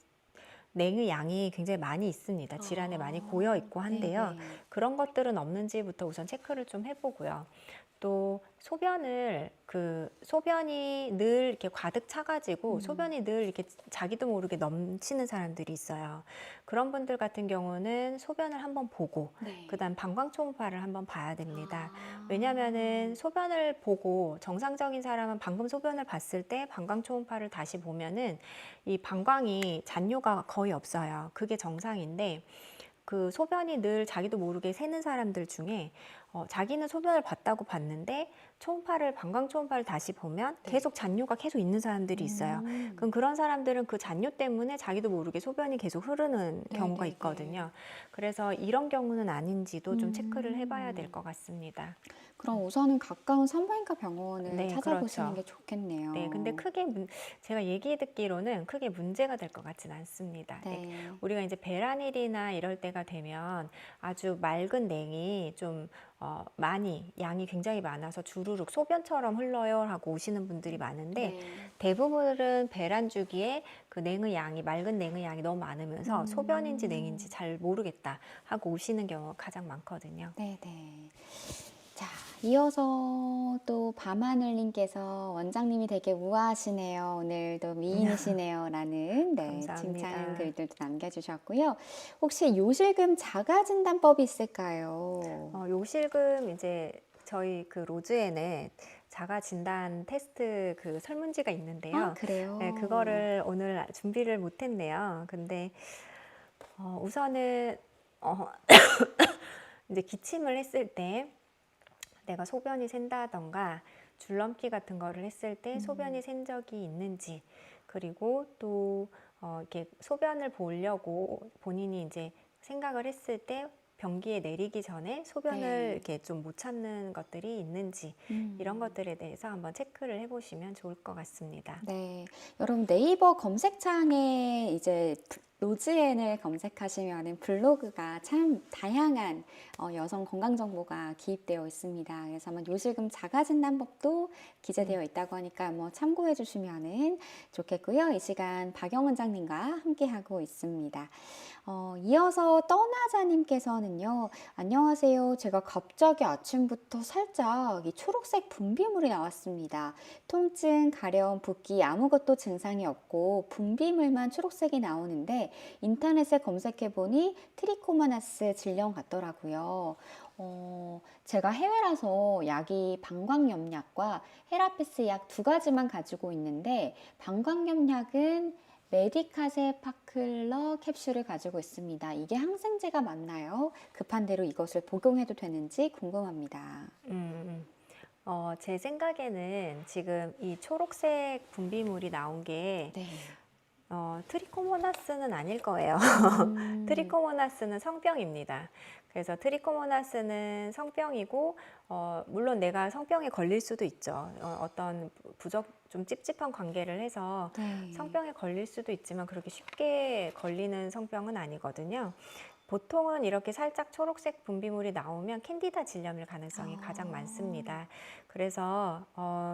냉의 양이 굉장히 많이 있습니다. 질 안에 많이 고여 있고 한데요. 네네. 그런 것들은 없는지부터 우선 체크를 좀 해보고요. 또 소변이 늘 이렇게 가득 차가지고 소변이 늘 이렇게 자기도 모르게 넘치는 사람들이 있어요. 그런 분들 같은 경우는 소변을 한번 보고 네. 그다음 방광 초음파를 한번 봐야 됩니다. 왜냐면은 소변을 보고 정상적인 사람은 방금 소변을 봤을 때 방광 초음파를 다시 보면은 이 방광이 잔뇨가 거의 없어요. 그게 정상인데 그 소변이 늘 자기도 모르게 새는 사람들 중에 자기는 소변을 봤다고 봤는데 방광 초음파를 다시 보면 계속 잔뇨가 계속 있는 사람들이 있어요. 그럼 그런 사람들은 그 잔뇨 때문에 자기도 모르게 소변이 계속 흐르는 경우가 있거든요. 그래서 이런 경우는 아닌지도 좀 체크를 해봐야 될 것 같습니다. 그럼 우선은 가까운 산부인과 병원을 네, 찾아보시는 그렇죠. 게 좋겠네요. 네, 근데 제가 얘기 듣기로는 크게 문제가 될 것 같진 않습니다. 네. 우리가 이제 배란일이나 이럴 때가 되면 아주 맑은 냉이 좀 많이 양이 굉장히 많아서 주르륵 소변처럼 흘러요 하고 오시는 분들이 많은데 네. 대부분은 배란 주기에 그 냉의 양이 맑은 냉의 양이 너무 많으면서 소변인지 냉인지 잘 모르겠다 하고 오시는 경우가 가장 많거든요. 네, 네. 자, 이어서 또 밤하늘님께서 원장님이 되게 우아하시네요. 오늘도 미인이시네요. 라는 칭찬 감사합니다. 글들도 남겨주셨고요. 혹시 요실금 자가진단법이 있을까요? 요실금 이제 저희 그 로즈에는 자가 진단 테스트 그 설문지가 아, 있는데요. 그래요? 네, 그거를 오늘 준비를 못했네요. 근데 우선은 이제 기침을 했을 때 내가 소변이 샌다던가 줄넘기 같은 거를 했을 때 소변이 샌 적이 있는지, 그리고 또 이렇게 소변을 보려고 본인이 이제 생각을 했을 때 변기에 내리기 전에 소변을 네. 이렇게 좀 못 참는 것들이 있는지 이런 것들에 대해서 한번 체크를 해보시면 좋을 것 같습니다. 네, 여러분 네이버 검색창에 이제 로즈앤을 검색하시면은 블로그가 참 다양한 여성 건강 정보가 기입되어 있습니다. 그래서 아마 요실금 자가진단법도 기재되어 있다고 하니까 뭐 참고해 주시면은 좋겠고요. 이 시간 박영 원장님과 함께 하고 있습니다. 이어서 떠나자님께서는요, 안녕하세요. 제가 갑자기 아침부터 살짝 이 초록색 분비물이 나왔습니다. 통증, 가려움, 붓기 아무것도 증상이 없고 분비물만 초록색이 나오는데 인터넷에 검색해보니 트리코모나스 질병 같더라고요. 제가 해외라서 약이 방광염약과 헤라피스 약 두 가지만 가지고 있는데 방광염약은 메디카세 파클러 캡슐을 가지고 있습니다. 이게 항생제가 맞나요? 급한 대로 이것을 복용해도 되는지 궁금합니다. 제 생각에는 지금 이 초록색 분비물이 나온 게 네. 트리코모나스는 아닐 거예요. 트리코모나스는 성병입니다. 그래서 트리코모나스는 성병이고, 물론 내가 성병에 걸릴 수도 있죠. 어떤 좀 찝찝한 관계를 해서 네. 성병에 걸릴 수도 있지만 그렇게 쉽게 걸리는 성병은 아니거든요. 보통은 이렇게 살짝 초록색 분비물이 나오면 캔디다 질염일 가능성이 가장 많습니다. 그래서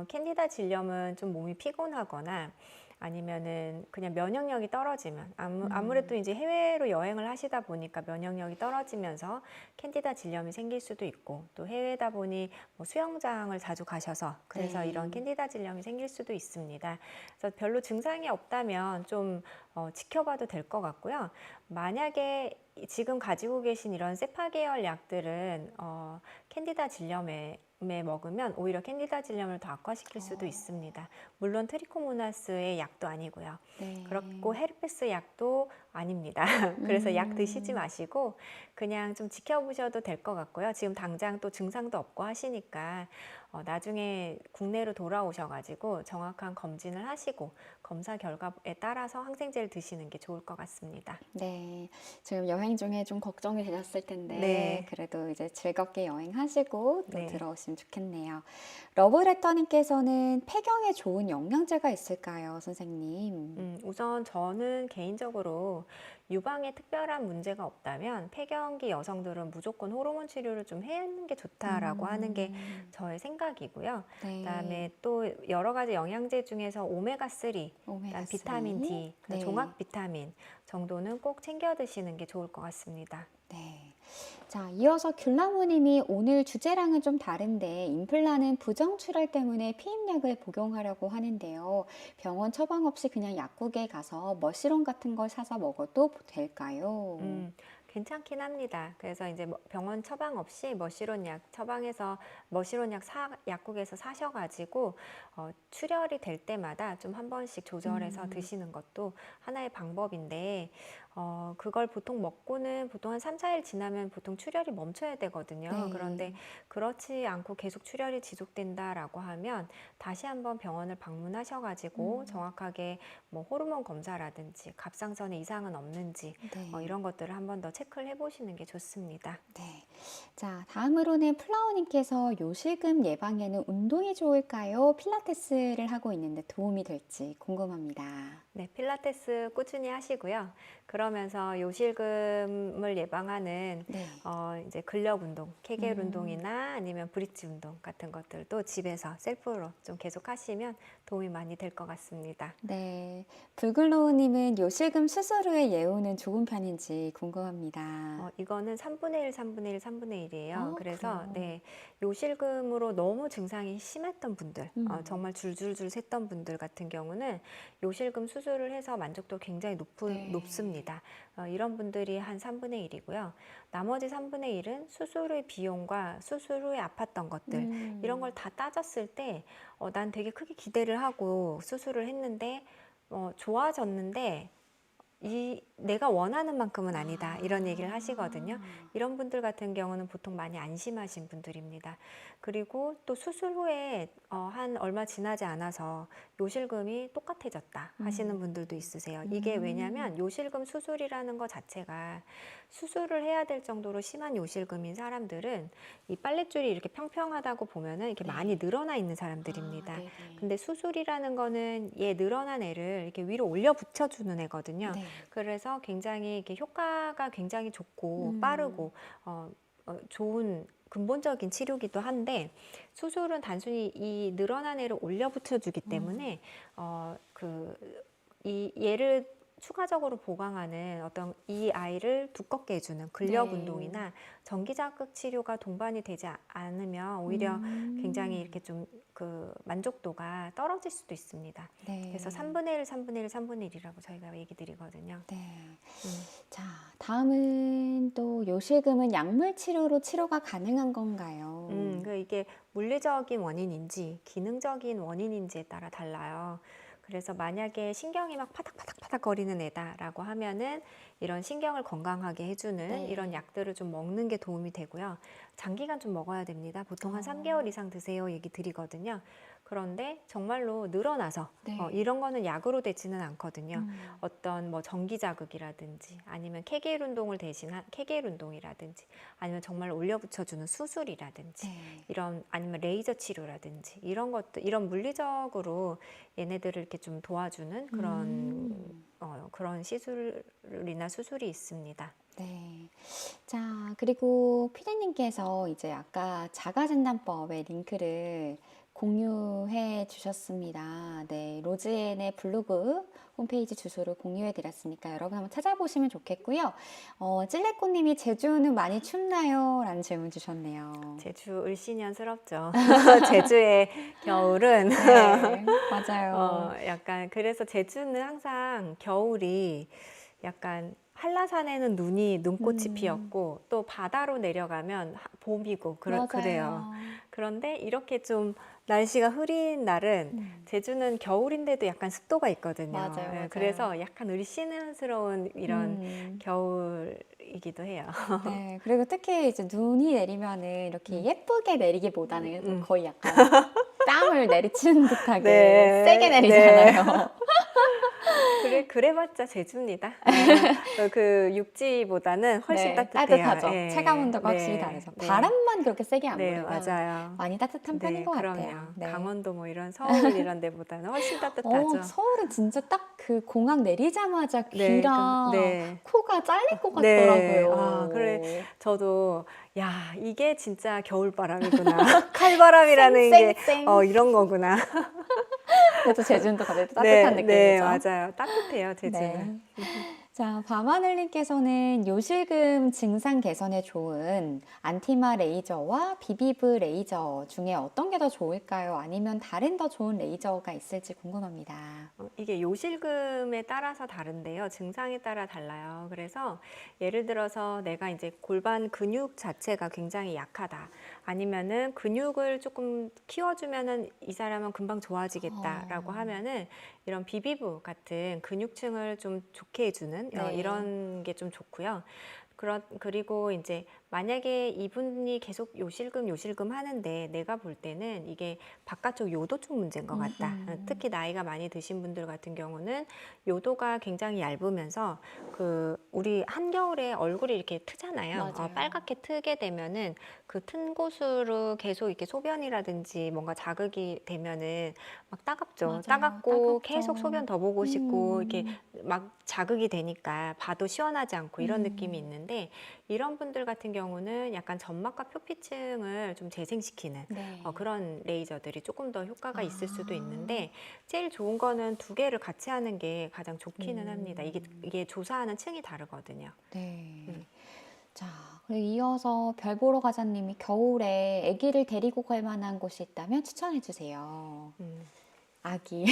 캔디다 질염은 좀 몸이 피곤하거나 아니면은 그냥 면역력이 떨어지면 아무래도 이제 해외로 여행을 하시다 보니까 면역력이 떨어지면서 캔디다 질염이 생길 수도 있고, 또 해외다 보니 뭐 수영장을 자주 가셔서 그래서 네. 이런 캔디다 질염이 생길 수도 있습니다. 그래서 별로 증상이 없다면 좀 지켜봐도 될 것 같고요. 만약에 지금 가지고 계신 이런 세파 계열 약들은 캔디다 질염에 먹으면 오히려 캔디다 질염을 더 악화시킬 수도 있습니다. 물론 트리코모나스의 약도 아니고요. 네. 그렇고 헤르페스 약도 아닙니다. 그래서 약 드시지 마시고 그냥 좀 지켜보셔도 될 것 같고요. 지금 당장 또 증상도 없고 하시니까 나중에 국내로 돌아오셔가지고 정확한 검진을 하시고 검사 결과에 따라서 항생제를 드시는 게 좋을 것 같습니다. 네, 지금 여행 중에 좀 걱정이 되셨을 텐데 네. 그래도 이제 즐겁게 여행하시고 또 네. 들어오시면 좋겠네요. 러브레터님께서는 폐경에 좋은 영양제가 있을까요, 선생님? 우선 저는 개인적으로 유방에 특별한 문제가 없다면 폐경기 여성들은 무조건 호르몬 치료를 좀 하는 게 좋다라고 하는 게 저의 생각이고요. 네. 그다음에 또 여러 가지 영양제 중에서 오메가3, 그다음 오메가3. 비타민 D, 네. 종합 비타민 정도는 꼭 챙겨 드시는 게 좋을 것 같습니다. 네. 자, 이어서 귤나무님이 오늘 주제랑은 좀 다른데 임플란은 부정출혈 때문에 피임약을 복용하려고 하는데요. 병원 처방 없이 그냥 약국에 가서 머시론 같은 걸 사서 먹어도 될까요? 괜찮긴 합니다. 그래서 이제 병원 처방 없이 머시론 약 처방해서 머시론 약 약국에서 사셔가지고 출혈이 될 때마다 좀 한 번씩 조절해서 드시는 것도 하나의 방법인데 그걸 보통 먹고는 보통 한 3, 4일 지나면 보통 출혈이 멈춰야 되거든요. 네. 그런데 그렇지 않고 계속 출혈이 지속된다라고 하면 다시 한번 병원을 방문하셔가지고 정확하게 뭐 호르몬 검사라든지 갑상선에 이상은 없는지 네. 이런 것들을 한 번 더 체크를 해보시는 게 좋습니다. 네. 자, 다음으로는 플라워님께서 요실금 예방에는 운동이 좋을까요? 필라테스를 하고 있는데 도움이 될지 궁금합니다. 네, 필라테스 꾸준히 하시고요. 그러면서 요실금을 예방하는 네. 이제 근력 운동, 케겔 운동이나 아니면 브릿지 운동 같은 것들도 집에서 셀프로 좀 계속 하시면 도움이 많이 될 것 같습니다. 네. 불글로우님은 요실금 수술 후에 예후는 좋은 편인지 궁금합니다. 이거는 3분의 1, 3분의 1, 3분의 1이에요. 그래서 그래요? 네, 요실금으로 너무 증상이 심했던 분들, 정말 줄줄줄 샜던 분들 같은 경우는 요실금 수술을 해서 만족도 굉장히 네. 높습니다. 이런 분들이 한 3분의 1이고요. 나머지 3분의 1은 수술 후의 비용과 수술 후에 아팠던 것들 이런 걸 다 따졌을 때 난 되게 크게 기대를 하고 수술을 했는데 좋아졌는데 내가 원하는 만큼은 아니다 이런 얘기를 하시거든요. 이런 분들 같은 경우는 보통 많이 안심하신 분들입니다. 그리고 또 수술 후에 한 얼마 지나지 않아서 요실금이 똑같아졌다 하시는 분들도 있으세요. 이게 왜냐면 요실금 수술이라는 것 자체가 수술을 해야 될 정도로 심한 요실금인 사람들은 이 빨랫줄이 이렇게 평평하다고 보면은 이렇게 네. 많이 늘어나 있는 사람들입니다. 네네. 근데 수술이라는 거는 얘 늘어난 애를 이렇게 위로 올려 붙여주는 애거든요. 네. 그래서 굉장히 이렇게 효과가 굉장히 좋고 빠르고 좋은 근본적인 치료기도 한데 수술은 단순히 이 늘어난 애를 올려 붙여주기 때문에 얘를 추가적으로 보강하는 어떤 이 아이를 두껍게 해주는 근력 네. 운동이나 전기자극 치료가 동반이 되지 않으면 오히려 굉장히 이렇게 좀 그 만족도가 떨어질 수도 있습니다. 네. 그래서 3분의 1, 3분의 1, 3분의 1이라고 저희가 얘기 드리거든요. 네. 자, 다음은 또 요실금은 약물 치료로 치료가 가능한 건가요? 이게 물리적인 원인인지 기능적인 원인인지에 따라 달라요. 그래서 만약에 신경이 막 파닥파닥파닥 거리는 애다라고 하면은 이런 신경을 건강하게 해주는 네. 이런 약들을 좀 먹는 게 도움이 되고요. 장기간 좀 먹어야 됩니다. 보통 한 3개월 이상 드세요 얘기 드리거든요. 그런데 정말로 늘어나서 네. 이런 거는 약으로 되지는 않거든요. 어떤 뭐 전기 자극이라든지 아니면 케겔 운동을 대신한 케겔 운동이라든지 아니면 정말 올려 붙여주는 수술이라든지 네. 이런 아니면 레이저 치료라든지 이런 것들 이런 물리적으로 얘네들을 이렇게 좀 도와주는 그런 시술이나 수술이 있습니다. 네. 자, 그리고 피디님께서 이제 아까 자가진단법의 링크를 공유해 주셨습니다. 네, 로즈앤의 블로그 홈페이지 주소를 공유해 드렸으니까 여러분 한번 찾아보시면 좋겠고요. 찔레꽃님이 제주는 많이 춥나요? 라는 질문 주셨네요. 제주 을씨년스럽죠. 제주의 겨울은 네, 맞아요. 약간 그래서 제주는 항상 겨울이 약간 한라산에는 눈꽃이 피었고 또 바다로 내려가면 봄이고 그래요. 맞아요. 그런데 이렇게 좀 날씨가 흐린 날은 제주는 겨울인데도 약간 습도가 있거든요. 맞아요, 예, 맞아요. 그래서 약간 을씨년스러운 이런 겨울이기도 해요. 네, 그리고 특히 이제 눈이 내리면은 이렇게 예쁘게 내리기보다는 거의 약간 땀을 내리치는 듯하게 네, 세게 내리잖아요. 그래봤자 제주입니다. 그 육지보다는 훨씬 네, 따뜻해요. 따뜻하죠. 예, 체감 온도가 확실히 네, 다르죠. 네. 바람만 그렇게 세게 안 네, 불으면 맞아요. 많이 따뜻한 편인 네, 것 그럼요. 같아요. 네. 강원도 뭐 이런 서울 이런 데보다는 훨씬 따뜻하죠. 서울은 진짜 딱 그 공항 내리자마자 네, 귀랑 네. 코가 잘릴 것 네. 같더라고요. 그래. 저도, 야, 이게 진짜 겨울바람이구나. 칼바람이라는 게, 쌩쌩쌩. 이런 거구나. 그래서 제주도 갑자기 따뜻한 네, 느낌이죠. 네, 맞아요. 따뜻해요, 제주는. 네. 자, 밤하늘님께서는 요실금 증상 개선에 좋은 안티마 레이저와 비비브 레이저 중에 어떤 게 더 좋을까요? 아니면 다른 더 좋은 레이저가 있을지 궁금합니다. 이게 요실금에 따라서 다른데요. 증상에 따라 달라요. 그래서 예를 들어서 내가 이제 골반 근육 자체가 굉장히 약하다. 아니면은 근육을 조금 키워주면은 이 사람은 금방 좋아지겠다라고 하면은 이런 비비부 같은 근육층을 좀 좋게 해주는 네. 이런 게 좀 좋고요. 그리고 이제 만약에 이분이 계속 요실금 하는데 내가 볼 때는 이게 바깥쪽 요도 쪽 문제인 것 같다. 특히 나이가 많이 드신 분들 같은 경우는 요도가 굉장히 얇으면서 우리 한겨울에 얼굴이 이렇게 트잖아요. 맞아요. 빨갛게 트게 되면은 그 튼 곳으로 계속 이렇게 소변이라든지 뭔가 자극이 되면은 막 따갑죠. 맞아요. 따갑고 따갑죠. 계속 소변 더 보고 싶고 이렇게 막 자극이 되니까 봐도 시원하지 않고 이런 느낌이 있는데 이런 분들 같은 경우는 약간 점막과 표피층을 좀 재생시키는 네. 그런 레이저들이 조금 더 효과가 있을 수도 아. 있는데 제일 좋은 거는 두 개를 같이 하는 게 가장 좋기는 합니다. 이게 조사하는 층이 다르거든요. 네. 자, 그리고 이어서 별 보러 가자님이 겨울에 아기를 데리고 갈 만한 곳이 있다면 추천해 주세요. 아기.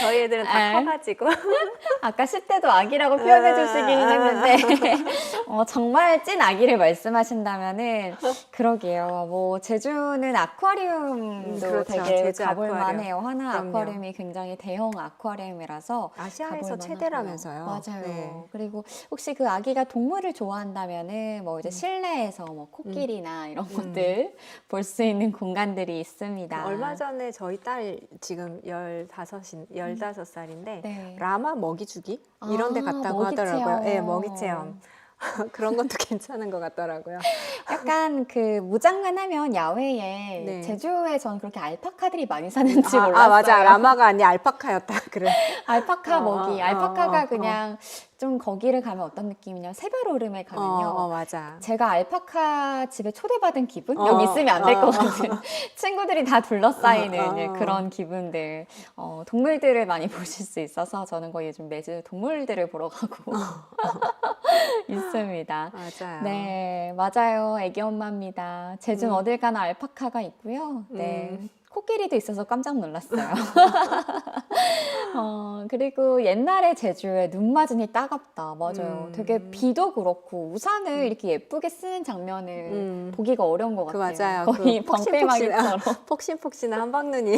저희 애들은 다 아. 커가지고 아까 10대도 아기라고 표현해 주시기는 했는데 정말 찐 아기를 말씀하신다면은 그러게요. 뭐 제주는 아쿠아리움도 그렇죠. 되게 제주 가볼 아쿠아리움. 만해요. 하나 그럼요. 아쿠아리움이 굉장히 대형 아쿠아리움이라서 아시아에서 가볼 최대라면서요. 만하고요. 맞아요. 네. 그리고 혹시 그 아기가 동물을 좋아한다면은 뭐 이제 실내에서 뭐 코끼리나 이런 것들 볼 수 있는 공간들이 있습니다. 얼마 전에 저희 딸 지금 15살인데 네. 라마 먹이 주기 이런 데 갔다고 먹이 하더라고요. 네, 체험. 먹이 체험. 그런 것도 괜찮은 것 같더라고요. 약간 그 무장관하면 야외에 네. 제주에 전 그렇게 알파카들이 많이 사는지 몰랐어요. 맞아. 라마가 아니라 알파카였다. 그래. 알파카 먹이. 알파카가 어. 그냥 좀 거기를 가면 어떤 느낌이냐면 새별 오름에 가면요. 맞아. 제가 알파카 집에 초대받은 기분? 여기 있으면 안 될 것 같은 친구들이 다 둘러싸이는 예, 그런 기분들. 동물들을 많이 보실 수 있어서 저는 거의 요즘 매주 동물들을 보러 가고 있습니다. 맞아요. 네, 맞아요. 애기 엄마입니다. 제주는 어딜 가나 알파카가 있고요. 네. 코끼리도 있어서 깜짝 놀랐어요. 그리고 옛날에 제주에 눈 맞으니 따갑다. 맞아요. 되게 비도 그렇고 우산을 이렇게 예쁘게 쓰는 장면을 보기가 어려운 것 같아요. 맞아요. 거의 방패막이처럼. 폭신폭신한 한방눈이.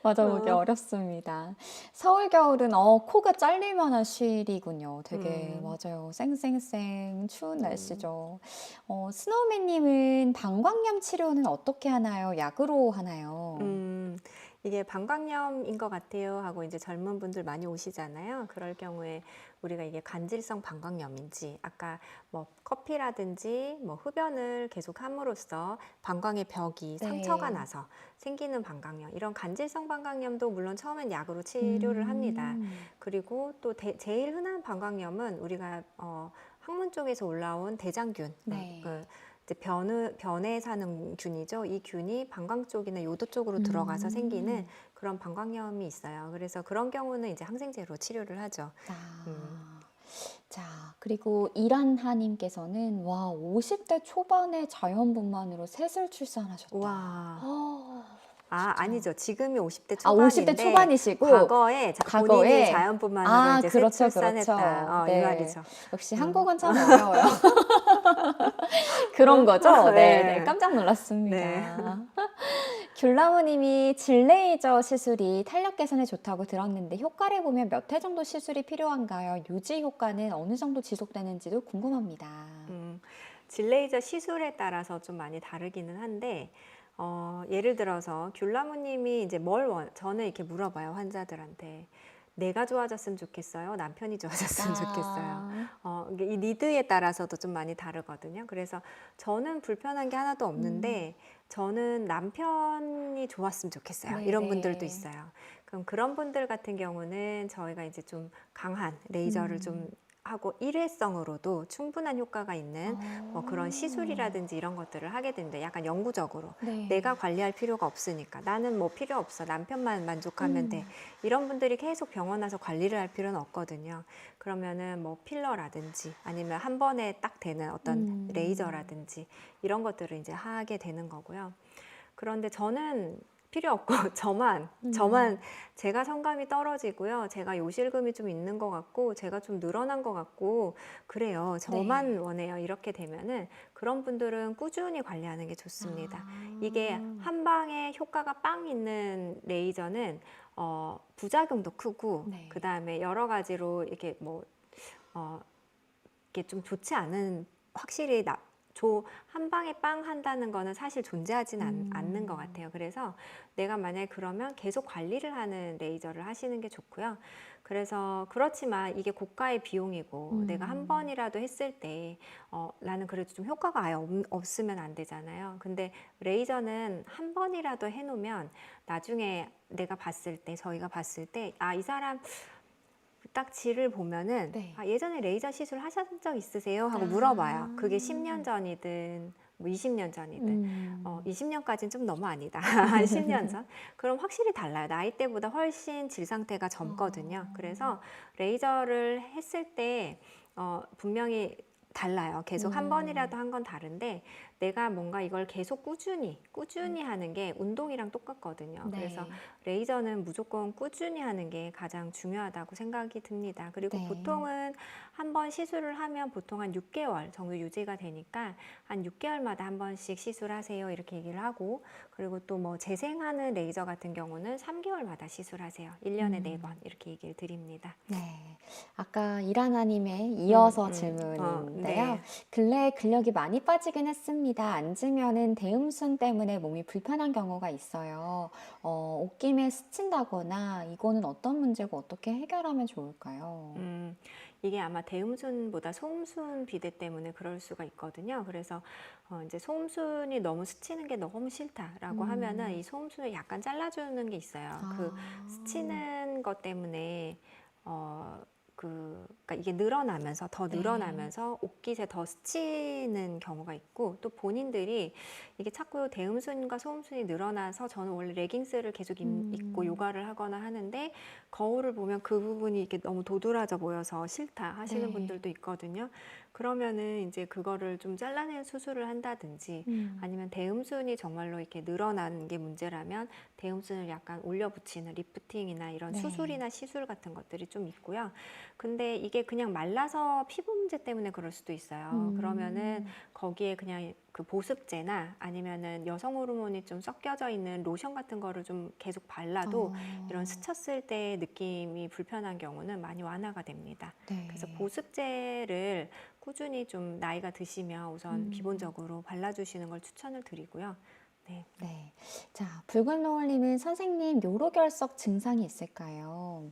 맞아, 보기 어렵습니다. 서울 겨울은 코가 잘릴 만한 시리군요. 되게 맞아요. 쌩쌩쌩 추운 날씨죠. 스노우맨님은 방광염 치료는 어떻게 하나요? 약으로 하나요? 이게 방광염인 것 같아요 하고 이제 젊은 분들 많이 오시잖아요. 그럴 경우에 우리가 이게 간질성 방광염인지 아까 뭐 커피라든지 뭐 흡연을 계속 함으로써 방광의 벽이 네. 상처가 나서 생기는 방광염 이런 간질성 방광염도 물론 처음엔 약으로 치료를 합니다. 그리고 또 제일 흔한 방광염은 우리가 항문 쪽에서 올라온 대장균 네. 이제 변에 사는 균이죠. 이 균이 방광 쪽이나 요도 쪽으로 들어가서 생기는 그런 방광염이 있어요. 그래서 그런 경우는 이제 항생제로 치료를 하죠. 자, 그리고 이란하님께서는 와, 50대 초반에 자연분만으로 셋을 출산하셨다. 와. 아니죠. 지금이 50대 50대 초반인데 초반이시고 과거에 본인이 자연분만으로 이제 그렇죠, 셋 출산했다. 그렇죠. 이 네. 말이죠. 역시 한국은 참 어려워요. 그런 거죠? 네, 네. 네, 깜짝 놀랐습니다. 네. 귤나무님이 질레이저 시술이 탄력 개선에 좋다고 들었는데 효과를 보면 몇 회 정도 시술이 필요한가요? 유지 효과는 어느 정도 지속되는지도 궁금합니다. 질레이저 시술에 따라서 좀 많이 다르기는 한데 예를 들어서 귤나무님이 이제 저는 이렇게 물어봐요, 환자들한테. 내가 좋아졌으면 좋겠어요? 남편이 좋아졌으면 좋겠어요? 이게 이 니드에 따라서도 좀 많이 다르거든요. 그래서 저는 불편한 게 하나도 없는데 저는 남편이 좋았으면 좋겠어요. 네, 이런 네. 분들도 있어요. 그럼 그런 분들 같은 경우는 저희가 이제 좀 강한 레이저를 좀 하고 일회성으로도 충분한 효과가 있는 뭐 그런 시술이라든지 이런 것들을 하게 됩니다. 약간 영구적으로. 네. 내가 관리할 필요가 없으니까. 나는 뭐 필요 없어. 남편만 만족하면 돼. 이런 분들이 계속 병원 와서 관리를 할 필요는 없거든요. 그러면은 뭐 필러라든지 아니면 한 번에 딱 되는 어떤 레이저라든지 이런 것들을 이제 하게 되는 거고요. 그런데 저는 필요 없고 저만 제가 성감이 떨어지고요. 제가 요실금이 좀 있는 것 같고 제가 좀 늘어난 것 같고 그래요. 저만 원해요. 이렇게 되면은 그런 분들은 꾸준히 관리하는 게 좋습니다. 이게 한 방에 효과가 빵 있는 레이저는 부작용도 크고 네. 그다음에 여러 가지로 이렇게 이게 좀 좋지 않은 확실히 한 방에 빵 한다는 거는 사실 존재하진 않는 것 같아요. 그래서 내가 만약에 그러면 계속 관리를 하는 레이저를 하시는 게 좋고요. 그래서 그렇지만 이게 고가의 비용이고 내가 한 번이라도 했을 때 나는 그래도 좀 효과가 아예 없으면 안 되잖아요. 근데 레이저는 한 번이라도 해놓으면 나중에 저희가 봤을 때 이 사람 딱 질을 보면은 네. 예전에 레이저 시술 하신 적 있으세요? 하고 물어봐요. 그게 10년 전이든 뭐 20년 전이든 20년까지는 좀 너무 아니다. 한 10년 전. 그럼 확실히 달라요. 나이대보다 훨씬 질 상태가 젊거든요. 그래서 레이저를 했을 때 분명히 달라요. 계속 한 번이라도 한 건 다른데 내가 뭔가 이걸 계속 꾸준히 하는 게 운동이랑 똑같거든요. 네. 그래서 레이저는 무조건 꾸준히 하는 게 가장 중요하다고 생각이 듭니다. 그리고 네. 보통은 한 번 시술을 하면 보통 한 6개월 정도 유지가 되니까 한 6개월마다 한 번씩 시술하세요 이렇게 얘기를 하고 그리고 또 뭐 재생하는 레이저 같은 경우는 3개월마다 시술하세요. 1년에 4번 이렇게 얘기를 드립니다. 네. 아까 이라나님의 이어서 질문인데요. 네. 근래에 근력이 많이 빠지긴 했습니다. 앉으면은 대음순 때문에 몸이 불편한 경우가 있어요. 옷김에 스친다거나 이거는 어떤 문제고 어떻게 해결하면 좋을까요? 이게 아마 대음순보다 소음순 비대 때문에 그럴 수가 있거든요. 그래서 이제 소음순이 너무 스치는 게 너무 싫다라고 하면은 이 소음순을 약간 잘라주는 게 있어요. 그 스치는 것 때문에 그러니까 이게 더 네. 늘어나면서 옷깃에 더 스치는 경우가 있고 또 본인들이 이게 자꾸 대음순과 소음순이 늘어나서 저는 원래 레깅스를 계속 입고 요가를 하거나 하는데 거울을 보면 그 부분이 이렇게 너무 도드라져 보여서 싫다 하시는 네. 분들도 있거든요. 그러면은 이제 그거를 좀 잘라내는 수술을 한다든지 아니면 대음순이 정말로 이렇게 늘어나는 게 문제라면 대음순을 약간 올려붙이는 리프팅이나 이런 네. 수술이나 시술 같은 것들이 좀 있고요. 근데 이게 그냥 말라서 피부 문제 때문에 그럴 수도 있어요. 그러면은 거기에 그냥 그 보습제나 아니면은 여성 호르몬이 좀 섞여져 있는 로션 같은 거를 좀 계속 발라도 이런 스쳤을 때 느낌이 불편한 경우는 많이 완화가 됩니다. 네. 그래서 보습제를 꾸준히 좀 나이가 드시면 우선 기본적으로 발라주시는 걸 추천을 드리고요. 네. 네. 자, 붉은 노을님은 선생님 요로결석 증상이 있을까요?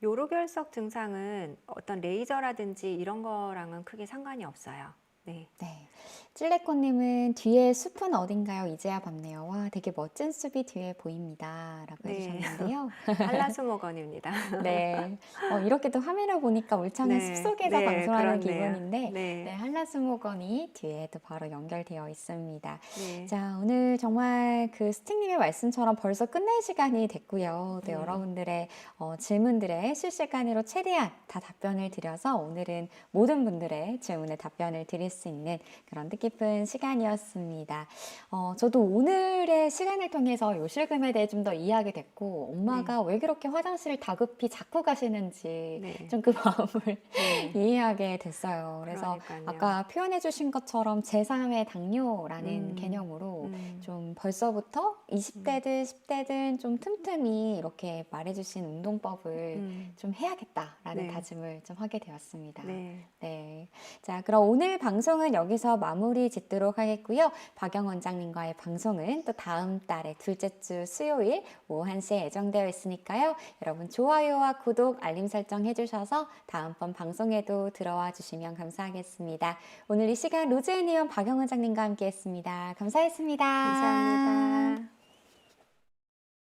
요로결석 증상은 어떤 레이저라든지 이런 거랑은 크게 상관이 없어요. 네. 네. 찔레코님은 뒤에 숲은 어딘가요? 이제야 봤네요. 와, 되게 멋진 숲이 뒤에 보입니다. 라고 네. 해주셨는데요. 한라수목원입니다. 네. 이렇게 또 화면을 보니까 울창한 네, 숲속에서 네, 방송하는 그렇네요. 기분인데, 네. 네, 한라수목원이 뒤에도 바로 연결되어 있습니다. 네. 자, 오늘 정말 그 스팅님의 말씀처럼 벌써 끝날 시간이 됐고요. 또 여러분들의 질문들에 실시간으로 최대한 다 답변을 드려서 오늘은 모든 분들의 질문에 답변을 드릴 수 있는 그런 뜻깊은 시간이었습니다. 저도 오늘의 시간을 통해서 요실금에 대해 좀 더 이해하게 됐고, 엄마가 왜 그렇게 화장실을 다급히 자꾸 가시는지 네. 좀 그 마음을 네. 이해하게 됐어요. 그래서 그러니까요. 아까 표현해 주신 것처럼 제3의 당뇨라는 개념으로 좀 벌써부터 20대든 10대든 좀 틈틈이 이렇게 말해주신 운동법을 좀 해야겠다라는 네. 다짐을 좀 하게 되었습니다. 네. 네. 자, 그럼 오늘 방송은 여기서 마무리 짓도록 하겠고요. 박영 원장님과의 방송은 또 다음 달에 둘째 주 수요일 오후 1시에 예정되어 있으니까요. 여러분 좋아요와 구독, 알림 설정 해주셔서 다음번 방송에도 들어와 주시면 감사하겠습니다. 오늘 이 시간 로즈앤이온 박영 원장님과 함께 했습니다. 감사했습니다. 감사합니다.